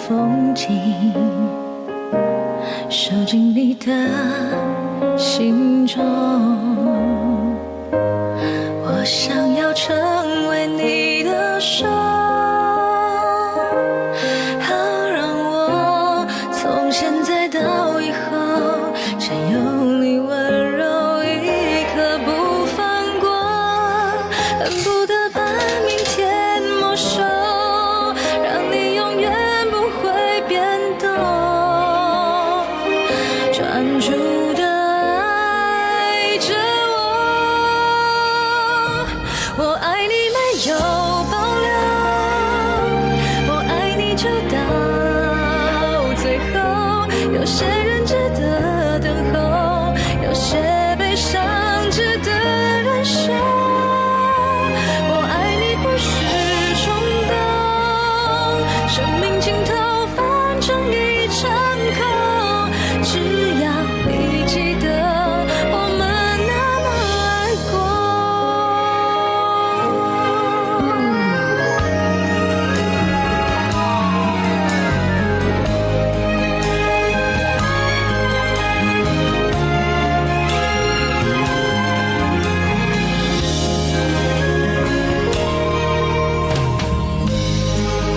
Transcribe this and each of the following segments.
风景，收进你的心中。我想要成为你的手，好让我从现在到以后，只有你温柔一刻不放过，恨不得把明天没收，让你永远不会变动，专注地爱着我。我爱你没有保留，我爱你就到最后。有些人值得等候，有些悲伤值得忍受。我爱你不是冲动，生命尽头反正一场空，只要你记得我们那么爱过。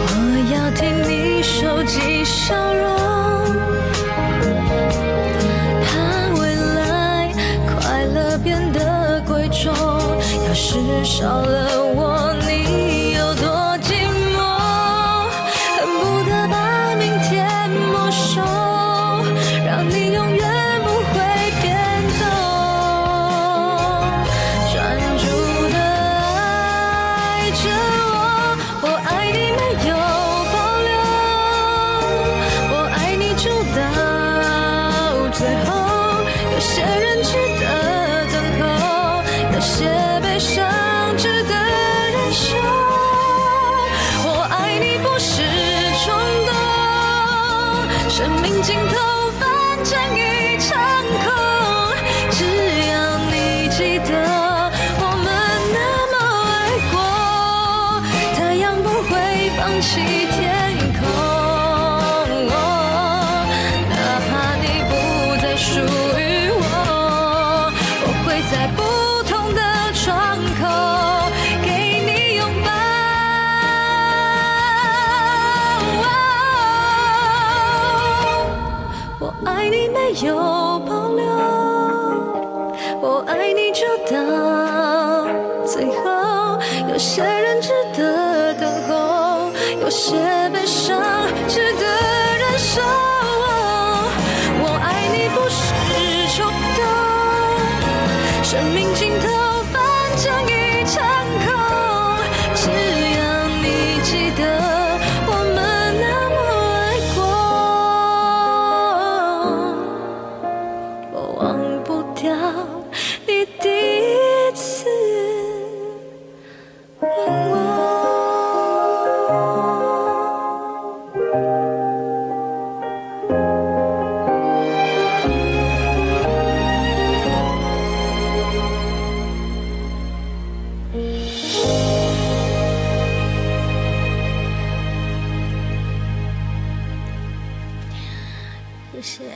我要替你收集笑容，怕未来快乐变得贵重。要是少了我，你有多寂寞？恨不得把明天没收，让你永远不会变动，专注地爱着我。我爱你没有保留，我爱你就到最后。有些人值得等候，有些悲伤值得忍受。我爱你不是冲动，生命尽头反正一场空，只要你记得我们那么爱过，太阳不会放弃天空，哪怕你不再属于我，我会在不同的窗口给你拥抱。我爱你没有保留，我爱你就到最后。有些人值得等候，有些悲伤值得忍受。我爱你不是冲动，生命尽头反正一场空，只要你记得我们那么爱过，我忘不掉你第一次问我。谢谢。